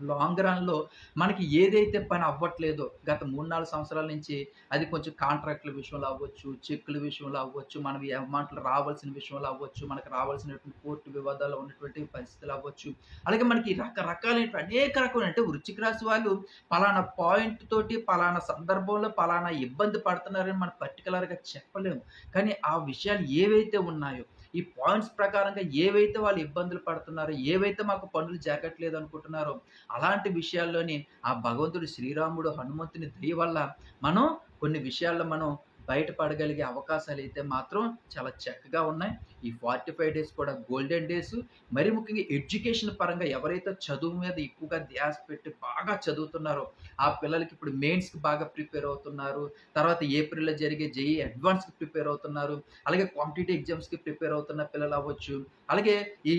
లాంగ్ రన్‌లో మనకి ఏదైతే పని అవ్వట్లేదో గత 3, 4 సంవత్సరాల నుంచి అది కొంచెం కాంట్రాక్ట్‌ల విషయంలో అవ్వచ్చు, చెక్కుల విషయంలో అవ్వచ్చు, మనవి అమౌంట్‌లు రావాల్సిన విషయంలో అవ్వచ్చు, మనకు రావాల్సినటువంటి కోర్టు వివాదాలు ఉన్నటువంటి పరిస్థితులు అవ్వచ్చు. అలాగే మనకి రకరకాలైనటువంటి అనేక రకమైన అంటే వృశ్చిక రాశి వాళ్ళు పలానా పాయింట్ తోటి, పలానా సందర్భంలో, పలానా ఇబ్బంది పడుతున్నారని మనం పర్టిక్యులర్‌గా చెప్పలేము. కానీ ఆ విషయాలు ఏవైతే ఉన్నాయో ఈ పాయింట్స్ ప్రకారంగా ఏవైతే వాళ్ళు ఇబ్బందులు పడుతున్నారో, ఏవైతే మాకు పనులు జరగట్లేదు అనుకుంటున్నారో, అలాంటి విషయాల్లోని ఆ భగవంతుడు శ్రీరాముడు, హనుమంతుని దయ వల్ల మనం కొన్ని విషయాల్లో మనం బయటపడగలిగే అవకాశాలైతే మాత్రం చాలా చక్కగా ఉన్నాయి. ఈ 45 డేస్ కూడా గోల్డెన్ డేస్. మరీ ముఖ్యంగా ఎడ్యుకేషన్ పరంగా ఎవరైతే చదువు మీద ఎక్కువగా ధ్యాస పెట్టి బాగా చదువుతున్నారో, ఆ పిల్లలకి ఇప్పుడు మెయిన్స్‌కి బాగా ప్రిపేర్ అవుతున్నారు. తర్వాత ఏప్రిల్‌లో జరిగే జేఈఈ అడ్వాన్స్‌కి ప్రిపేర్ అవుతున్నారు. అలాగే కాంపిటీటివ్ ఎగ్జామ్స్‌కి ప్రిపేర్ అవుతున్న పిల్లలు అవ్వచ్చు. అలాగే ఈ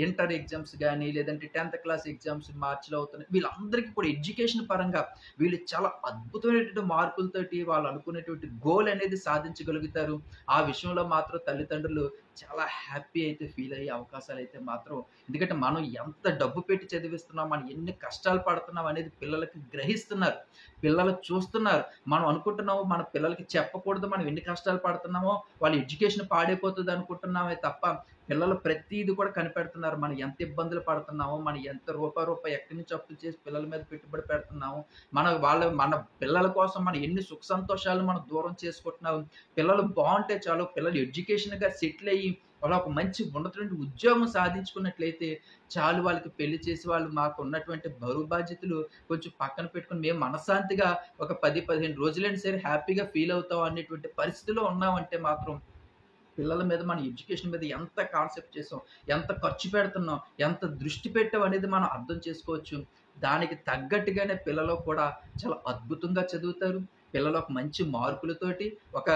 ఇంటర్ ఎగ్జామ్స్ గాని, లేదంటే 10థ్ క్లాస్ ఎగ్జామ్స్ మార్చ్‌లో అవుతున్నాయి. వీళ్ళందరికీ కూడా ఎడ్యుకేషన్ పరంగా వీళ్ళు చాలా అద్భుతమైనటువంటి మార్కులతోటి వాళ్ళు అనుకున్నటువంటి గోల్ అనేది సాధించగలుగుతారు. ఆ విషయంలో మాత్రం తల్లిదండ్రులు చాలా హ్యాపీ అయితే ఫీల్ అయ్యే అవకాశాలైతే మాత్రం ఎందుకంటే మనం ఎంత డబ్బు పెట్టి చదివిస్తున్నాం, మనం ఎన్ని కష్టాలు పడుతున్నాం అనేది పిల్లలకి గ్రహిస్తున్నారు. పిల్లలు చూస్తున్నారు. మనం అనుకుంటున్నాము మన పిల్లలకి చెప్పకూడదు మనం ఎన్ని కష్టాలు పడుతున్నామో, వాళ్ళ ఎడ్యుకేషన్ పాడైపోతది అనుకుంటున్నామే తప్ప, పిల్లలు ప్రతీది కూడా కనిపెడుతున్నారు. మనం ఎంత ఇబ్బందులు పడుతున్నామో, మనం ఎంత రూపాయి ఎక్కడి నుంచి అప్పులు చేసి పిల్లల మీద పెట్టుబడి పెడుతున్నాము. మన పిల్లల కోసం మనం ఎన్ని సుఖ సంతోషాలను మనం దూరం చేసుకుంటున్నాము. పిల్లలు బావుంటే చాలు, పిల్లలు ఎడ్యుకేషన్‌గా సెటిల్ అయ్యి, వాళ్ళు ఒక మంచి ఉన్నతమైన ఉద్యోగం సాధించుకున్నట్లయితే చాలు వాళ్ళకి పెళ్లి చేసి వాళ్ళు మాకున్నటువంటి బరువు బాధ్యతలు కొంచెం పక్కన పెట్టుకొని మేము మనశ్శాంతిగా ఒక 10, 15 రోజులైనా సరే హ్యాపీగా ఫీల్ అవుతాం అనేటువంటి పరిస్థితిలో ఉన్నామంటే మాత్రం పిల్లల మీద మన ఎడ్యుకేషన్ మీద ఎంత కాన్సెప్ట్ చేసాం, ఎంత ఖర్చు పెడుతున్నాం, ఎంత దృష్టి పెట్టాం అనేది మనం అర్థం చేసుకోవచ్చు. దానికి తగ్గట్టుగానే పిల్లలు కూడా చాలా అద్భుతంగా చదువుతారు. పిల్లలు ఒక మంచి మార్కులతోటి ఒక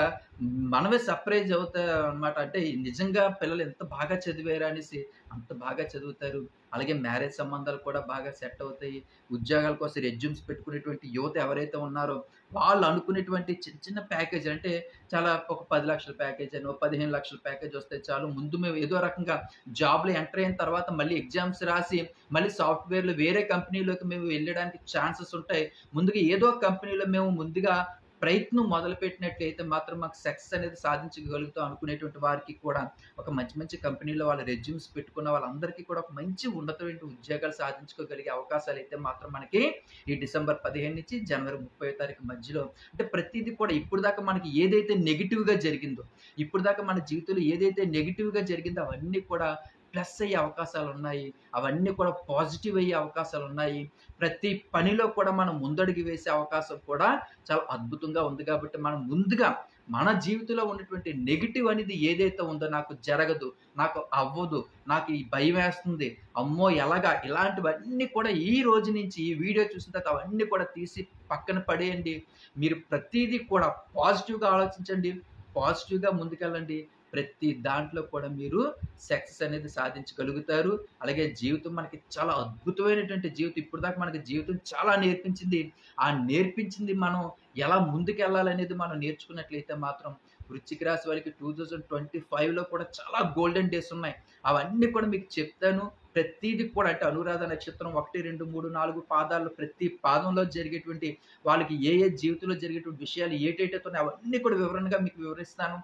మనమే సర్ప్రైజ్ అవుతాం అనమాట. అంటే నిజంగా పిల్లలు ఎంత బాగా చదివారా అనేసి అంత బాగా చదువుతారు. అలాగే మ్యారేజ్ సంబంధాలు కూడా బాగా సెట్ అవుతాయి. ఉద్యోగాల కోసం రెజ్యూమ్స్ పెట్టుకునేటువంటి యువత ఎవరైతే ఉన్నారో వాళ్ళు అనుకునేటువంటి చిన్న చిన్న ప్యాకేజ్ అంటే చాలా ఒక 10,00,000 ప్యాకేజ్ అనో, 15,00,000 ప్యాకేజ్ వస్తే చాలు. ముందు మేము ఏదో రకంగా జాబ్‌లో ఎంటర్ అయిన తర్వాత మళ్ళీ ఎగ్జామ్స్ రాసి, మళ్ళీ సాఫ్ట్‌వేర్‌లో వేరే కంపెనీలోకి మేము వెళ్ళడానికి ఛాన్సెస్ ఉంటాయి. ముందుగా ఏదో ఒక కంపెనీలో మేము ముందుగా ప్రయత్నం మొదలుపెట్టినట్లయితే మాత్రం మాకు సక్సెస్ అనేది సాధించగలుగుతాం అనుకునేటువంటి వారికి కూడా ఒక మంచి మంచి కంపెనీలో వాళ్ళ రెజ్యూమ్స్ పెట్టుకున్న వాళ్ళందరికీ కూడా ఒక మంచి ఉన్నతమైన ఉద్యోగాలు సాధించుకోగలిగే అవకాశాలైతే మాత్రం మనకి ఈ డిసెంబర్ 15 నుంచి జనవరి 30వ తారీఖు మధ్యలో అంటే ప్రతీది కూడా ఇప్పుడు దాకా మనకి ఏదైతే నెగెటివ్‌గా జరిగిందో, ఇప్పుడు దాకా మన జీవితంలో ఏదైతే నెగెటివ్‌గా జరిగిందో అవన్నీ కూడా ప్లస్ అయ్యే అవకాశాలున్నాయి. అవన్నీ కూడా పాజిటివ్ అయ్యే అవకాశాలున్నాయి. ప్రతి పనిలో కూడా మనం ముందడుగు వేసే అవకాశం కూడా చాలా అద్భుతంగా ఉంది కాబట్టి, మనం ముందుగా మన జీవితంలో ఉన్నటువంటి నెగెటివ్ అనేది ఏదైతే ఉందో నాకు జరగదు, నాకు అవ్వదు, నాకు ఈ భయమేస్తుంది, అమ్మో ఎలాగా ఇలాంటివన్నీ కూడా ఈ రోజు నుంచి ఈ వీడియో చూసిన తర్వాత అవన్నీ కూడా తీసి పక్కన పడేయండి. మీరు ప్రతీదీ కూడా పాజిటివ్‌గా ఆలోచించండి. పాజిటివ్‌గా ముందుకెళ్ళండి. ప్రతి దాంట్లో కూడా మీరు సక్సెస్ అనేది సాధించగలుగుతారు. అలాగే జీవితం మనకి చాలా అద్భుతమైనటువంటి జీవితం. ఇప్పటిదాకా మనకి జీవితం చాలా నేర్పించింది. ఆ నేర్పించింది మనం ఎలా ముందుకెళ్ళాలనేది మనం నేర్చుకున్నట్లయితే మాత్రం వృశ్చిక రాశి వారికి 2025లో కూడా చాలా గోల్డెన్ డేస్ ఉన్నాయి. అవన్నీ కూడా మీకు చెప్తాను. ప్రతీది కూడా అంటే అనురాధ నక్షత్రం 1, 2, 3, 4 పాదాల్లో ప్రతి పాదంలో జరిగేటువంటి వాళ్ళకి ఏ ఏ జీవితంలో జరిగేటువంటి విషయాలు ఏటేటైతే ఉన్నాయో అవన్నీ కూడా వివరణగా మీకు వివరిస్తాను.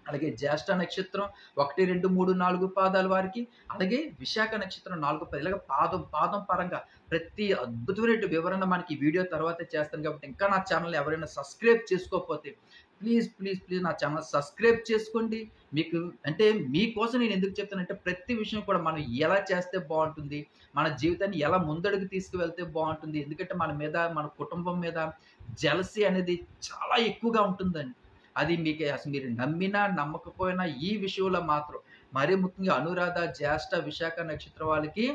అలాగే జ్యేష్ఠ నక్షత్రం 1, 2, 3, 4 పాదాల వారికి, అలాగే విశాఖ నక్షత్రం 4, 10 ఇలాగ పాదం పరంగా ప్రతి అద్భుతమైన వివరణ మనకి ఈ వీడియో తర్వాతే చేస్తాను కాబట్టి ఇంకా నా ఛానల్‌ని ఎవరైనా సబ్స్క్రైబ్ చేసుకోకపోతే ప్లీజ్ నా ఛానల్ సబ్స్క్రైబ్ చేసుకోండి. మీకు అంటే మీకోసం నేను ఎందుకు చెప్తానంటే ప్రతి విషయం కూడా మనం ఎలా చేస్తే బావుంటుంది, మన జీవితాన్ని ఎలా ముందడుగు తీసుకువెళ్తే బావుంటుంది. ఎందుకంటే మన మీద, మన కుటుంబం మీద జెలసీ అనేది చాలా ఎక్కువగా ఉంటుందండి. అది మీకు అసలు మీరు నమ్మినా, నమ్మకపోయినా ఈ విషయంలో మాత్రం మరీ ముఖ్యంగా అనురాధ, జ్యేష్ఠ, విశాఖ నక్షత్రం వాళ్ళకి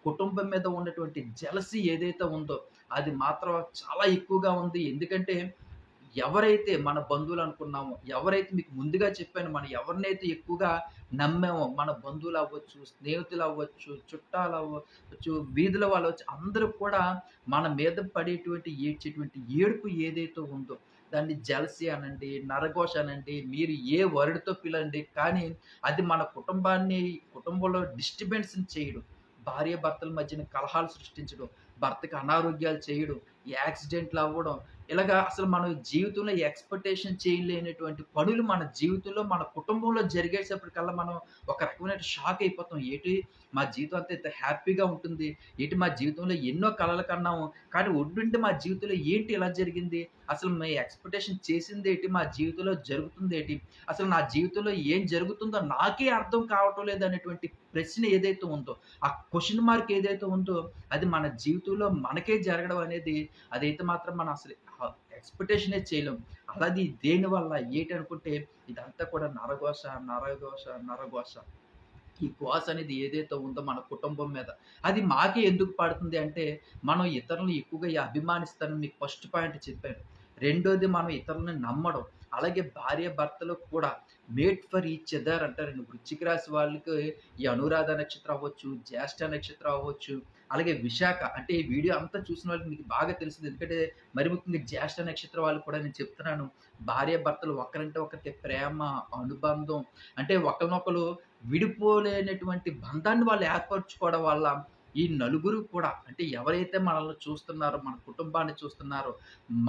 కుటుంబం మీద ఉన్నటువంటి జెలసీ ఏదైతే ఉందో అది మాత్రం చాలా ఎక్కువగా ఉంది. ఎందుకంటే ఎవరైతే మన బంధువులు అనుకున్నామో, ఎవరైతే మీకు ముందుగా చెప్పానో, మనం ఎవరినైతే ఎక్కువగా నమ్మామో, మన బంధువులు అవ్వచ్చు, స్నేహితులు అవ్వచ్చు, చుట్టాలు అవ్వచ్చు, వీధుల వాళ్ళు అవ్వచ్చు, అందరూ కూడా మన మీద పడేటువంటి ఏడ్చేటువంటి ఏడుపు ఏదైతే ఉందో, దాన్ని జెలసీ అనండి, నరఘోష అనండి, మీరు ఏ వర్డ్‌తో పిలండి. కానీ అది మన కుటుంబంలో డిస్టర్బెన్స్‌ని చేయడం, భార్యాభర్తల మధ్యన కలహాలు సృష్టించడం, భర్తకి అనారోగ్యాలు చేయడం, యాక్సిడెంట్లు అవ్వడం, ఇలాగా అసలు మన జీవితంలో ఎక్స్‌పెక్టేషన్ చేయలేనటువంటి పనులు మన జీవితంలో, మన కుటుంబంలో జరిగేసేపటికల్లా మనం ఒక రకమైన షాక్ అయిపోతాం. ఏటి మా జీవితం అంతా ఇంత హ్యాపీగా ఉంటుంది. ఏటి మా జీవితంలో ఎన్నో కలలు కన్నాము. కానీ ఉండుండి మా జీవితంలో ఏంటి ఇలా జరిగింది? అసలు మీ ఎక్స్‌పెక్టేషన్ చేసిందేటి? మా జీవితంలో జరుగుతుందేటి? అసలు నా జీవితంలో ఏం జరుగుతుందో నాకే అర్థం కావటం లేదనేటువంటి ప్రశ్న ఏదైతే ఉందో, ఆ క్వెషన్ మార్క్ ఏదైతే ఉందో, అది మన జీవితంలో మనకే జరగడం అనేది, అదైతే మాత్రం మనం అసలు ఎక్స్‌పెక్టేషనే చేయలేం. అలాది దేనివల్ల ఏటనుకుంటే, ఇదంతా కూడా నరఘోష, నరఘోష, నరఘోష. ఈ ధ్యాస అనేది ఏదైతే ఉందో మన కుటుంబం మీద, అది మాకే ఎందుకు పడుతుంది అంటే, మనం ఇతరులను ఎక్కువగా అభిమానిస్తానని మీకు ఫస్ట్ పాయింట్ చెప్పాను. రెండోది మనం ఇతరులని నమ్మడం. అలాగే భార్యాభర్తలు కూడా మేడ్ ఫర్ ఈచ్ అదర్ అంటారండి. వృశ్చిక రాశి వాళ్ళకి ఈ అనురాధ నక్షత్రం అవ్వచ్చు, జ్యేష్ఠ నక్షత్రం అవ్వచ్చు, అలాగే విశాఖ అంటే ఈ వీడియో అంతా చూసిన వాళ్ళకి మీకు బాగా తెలుస్తుంది. ఎందుకంటే మరి ముఖ్యంగా జ్యేష్ఠ నక్షత్రం వాళ్ళకి కూడా నేను చెప్తున్నాను. భార్యాభర్తలు ఒకరంటే ఒకరికి ప్రేమ, అనుబంధం అంటే ఒకరినొకరు విడిపోలేనటువంటి బంధాన్ని వాళ్ళు ఏర్పరచుకోవడం వల్ల ఈ నలుగురు కూడా అంటే ఎవరైతే మనల్ని చూస్తున్నారో, మన కుటుంబాన్ని చూస్తున్నారో,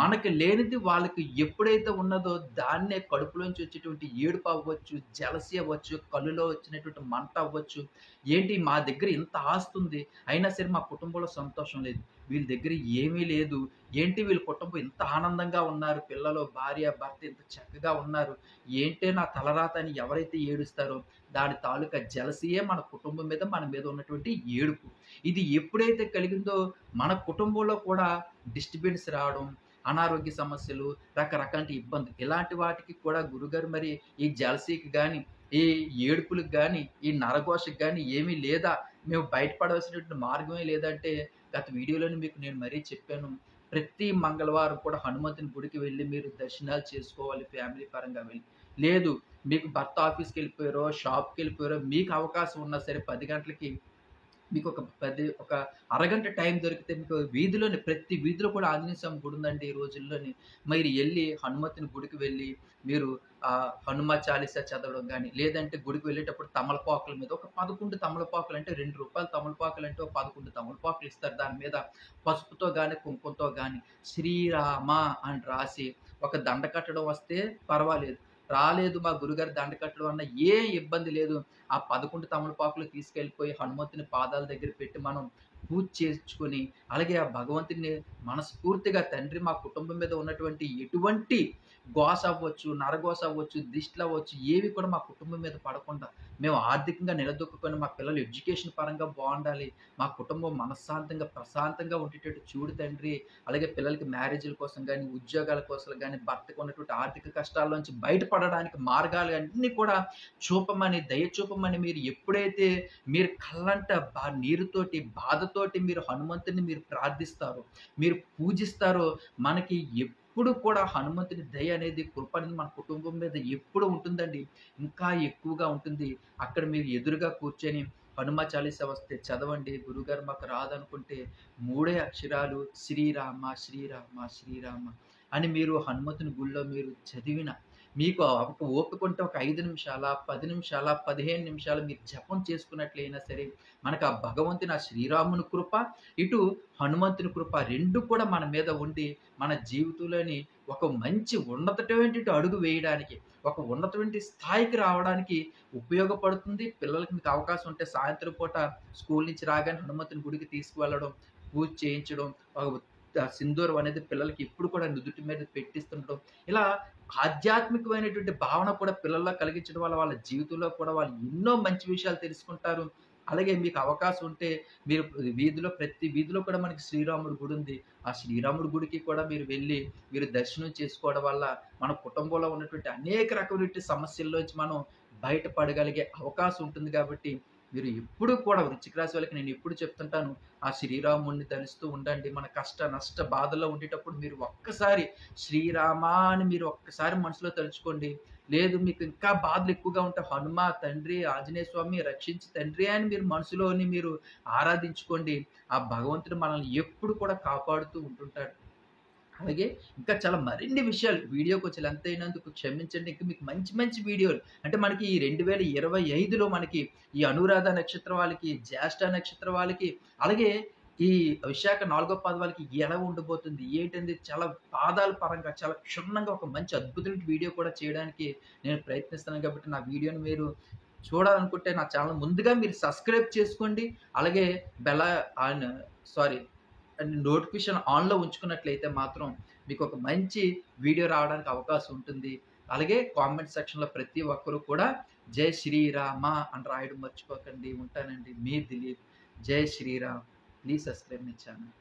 మనకి లేనిది వాళ్ళకి ఎప్పుడైతే ఉన్నదో దాన్నే కడుపులోంచి వచ్చేటువంటి ఏడుపు అవ్వచ్చు, జెలసీ అవ్వచ్చు, కళ్ళులో వచ్చినటువంటి మంట అవ్వచ్చు. ఏంటి మా దగ్గర ఇంత ఆస్తి ఉంది, అయినా సరే మా కుటుంబంలో సంతోషం లేదు. వీళ్ళ దగ్గర ఏమీ లేదు. ఏంటి వీళ్ళ కుటుంబం ఇంత ఆనందంగా ఉన్నారు. పిల్లలు, భార్య, భర్త ఇంత చక్కగా ఉన్నారు. ఏంటే నా తలరాత అని ఎవరైతే ఏడుస్తారో దాని తాలూకా జెలసీయే మన కుటుంబం మీద, మన మీద ఉన్నటువంటి ఏడుపు. ఇది ఎప్పుడైతే కలిగిందో మన కుటుంబంలో కూడా డిస్టర్బెన్స్ రావడం, అనారోగ్య సమస్యలు, రకరకాల ఇబ్బందులు ఇలాంటి వాటికి కూడా గురుగారు మరి ఈ జెలసీకి గాని, ఈ ఏడుపులకు గాని, ఈ నరఘోషకు గాని ఏమీ లేదా? మేము బయటపడవలసినటువంటి మార్గమే లేదంటే గత వీడియోలోనే మీకు నేను మరీ చెప్పాను. ప్రతి మంగళవారం కూడా హనుమంతుని గుడికి వెళ్లి మీరు దర్శనాలు చేసుకోవాలి ఫ్యామిలీ పరంగా వెళ్ళి. లేదు మీకు భర్త ఆఫీస్‌కెళ్ళిపోయారో, షాప్‌కెళ్ళిపోయారో మీకు అవకాశం ఉన్నా సరే 10 గంటలకి మీకు ఒక అరగంట టైం దొరికితే మీకు వీధిలోనే ప్రతి వీధిలో కూడా ఆంజనేయ స్వామి గుడి ఉందండి ఈ రోజుల్లోని. మీరు ఎళ్లి హనుమంతుని గుడికి వెళ్లి మీరు హనుమ చాలీసా చదవడం గాని, లేదంటే గుడికి వెళ్ళేటప్పుడు తమలపాకుల మీద ఒక 11 తమలపాకులు అంటే రూ. 2 తమలపాకులు అంటే ఒక 11 తమలపాకులు ఇస్తారు. దాని మీద పసుపుతో గాని, కుంకుమతో గాని శ్రీరామ అని రాసి ఒక దండ కట్టడం వస్తే పర్వాలేదు. రాలేదు మా గురుగారు దండ కట్టడం అన్న ఏ ఇబ్బంది లేదు. ఆ 11 తమలపాకులు తీసుకెళ్ళిపోయి హనుమంతుని పాదాల దగ్గర పెట్టి మనం పూజ చేసుకొని, అలాగే ఆ భగవంతుడిని మనస్ఫూర్తిగా తండ్రి మా కుటుంబం మీద ఉన్నటువంటి ఎటువంటి గోస అవ్వచ్చు, నరఘోష అవ్వచ్చు, దిష్టిలు అవ్వచ్చు ఏవి కూడా మా కుటుంబం మీద పడకుండా మేము ఆర్థికంగా నిలదొక్కుకొని మా పిల్లలు ఎడ్యుకేషన్ పరంగా బాగుండాలి. మా కుటుంబం మనశ్శాంతంగా, ప్రశాంతంగా ఉండేటట్టు చూడు తండ్రి. అలాగే పిల్లలకి మ్యారేజ్‌ల కోసం గాని, ఉద్యోగాల కోసం గాని, భర్తకు ఉన్నటువంటి ఆర్థిక కష్టాల్లోంచి బయటపడడానికి మార్గాలు అన్నీ కూడా చూపమని, దయ చూపమని మీరు ఎప్పుడైతే మీరు కళ్ళంట నీరుతోటి, బాధతోటి మీరు హనుమంతుడిని మీరు ప్రార్థిస్తారో, మీరు పూజిస్తారో మనకి ఎప్పుడు కూడా హనుమంతుని దయ అనేది, కృప అనేది మన కుటుంబం మీద ఎప్పుడు ఉంటుందండి. ఇంకా ఎక్కువగా ఉంటుంది. అక్కడ మీరు ఎదురుగా కూర్చొని హనుమ చాలీసా వస్తే చదవండి. గురువుగారు మాకు రాదనుకుంటే 3 అక్షరాలు శ్రీరామ, శ్రీరామ, శ్రీరామ అని మీరు హనుమంతుని గుడిలో మీరు చదివిన మీకు ఒక ఓపిక ఉంటే ఒక 5 నిమిషాల, 10 నిమిషాల, 15 నిమిషాలు మీరు జపం చేసుకున్నట్లయినా సరే, మనకు ఆ భగవంతుని ఆ శ్రీరాముని కృప, ఇటు హనుమంతుని కృప 2 కూడా మన మీద ఉండి, మన జీవితంలోని ఒక మంచి ఉన్నతమైనటువంటి అడుగు వేయడానికి, ఒక ఉన్నతమైన స్థాయికి రావడానికి ఉపయోగపడుతుంది. పిల్లలకి మీకు అవకాశం ఉంటే సాయంత్రం పూట స్కూల్ నుంచి రాగానే హనుమంతుని గుడికి తీసుకువెళ్ళడం, పూజ చేయించడం, సింధూరం అనేది పిల్లలకి ఎప్పుడు కూడా నుదుటి మీద పెట్టిస్తుండడం. ఇలా ఆధ్యాత్మికమైనటువంటి భావన కూడా పిల్లల్లో కలిగించడం వల్ల వాళ్ళ జీవితంలో కూడా వాళ్ళు ఎన్నో మంచి విషయాలు తెలుసుకుంటారు. అలాగే మీకు అవకాశం ఉంటే మీరు ప్రతి వీధిలో కూడా మనకి శ్రీరాముడి గుడి ఉంది. ఆ శ్రీరాముడి గుడికి కూడా మీరు వెళ్ళి మీరు దర్శనం చేసుకోవడం వల్ల మన కుటుంబంలో ఉన్నటువంటి అనేక రకమైనటువంటి సమస్యల్లోంచి మనం బయటపడగలిగే అవకాశం ఉంటుంది కాబట్టి మీరు ఎప్పుడు కూడా వృశ్చిక రాశి వాళ్ళకి నేను ఎప్పుడు చెప్తుంటాను, ఆ శ్రీరాముడిని ధరిస్తూ ఉండండి. మన కష్ట, నష్ట బాధల్లో ఉండేటప్పుడు మీరు ఒక్కసారి శ్రీరామ అని మీరు ఒక్కసారి మనసులో తలుచుకోండి. లేదు మీకు ఇంకా బాధలు ఎక్కువగా ఉంటే హనుమ తండ్రి, ఆంజనేయ స్వామి రక్షించి తండ్రి అని మీరు మనసులోని మీరు ఆరాధించుకోండి. ఆ భగవంతుడు మనల్ని ఎప్పుడు కూడా కాపాడుతూ ఉంటుంటాడు. అలాగే ఇంకా చాలా మరిన్ని విషయాలు వీడియో కొంచెం లెంత్ అయినందుకు క్షమించండి. ఇంకా మీకు మంచి మంచి వీడియోలు అంటే మనకి ఈ 2025లో మనకి ఈ అనురాధ నక్షత్రం వాళ్ళకి, జ్యేష్ఠ నక్షత్రం వాళ్ళకి, అలాగే ఈ విశాఖ 4వ పాదం వాళ్ళకి ఎలా ఉండబోతుంది? ఏంటనేది చాలా పాదాల పరంగా చాలా క్షుణ్ణంగా ఒక మంచి అద్భుతమైన వీడియో కూడా చేయడానికి నేను ప్రయత్నిస్తున్నాను కాబట్టి నా వీడియోని మీరు చూడాలనుకుంటే నా ఛానల్ ముందుగా మీరు సబ్స్క్రైబ్ చేసుకోండి. అలాగే bell on sorry and notification ఆన్‌లో ఉంచుకున్నట్లయితే మాత్రం మీకొక మంచి వీడియో రావడానికి అవకాశం ఉంటుంది. అలాగే కామెంట్ సెక్షన్‌లో ప్రతి ఒక్కరు కూడా జై శ్రీరామ అని రాయడం మర్చిపోకండి. ఉంటానండి. మీ దిలీప్. జై Shriram. Please subscribe my channel.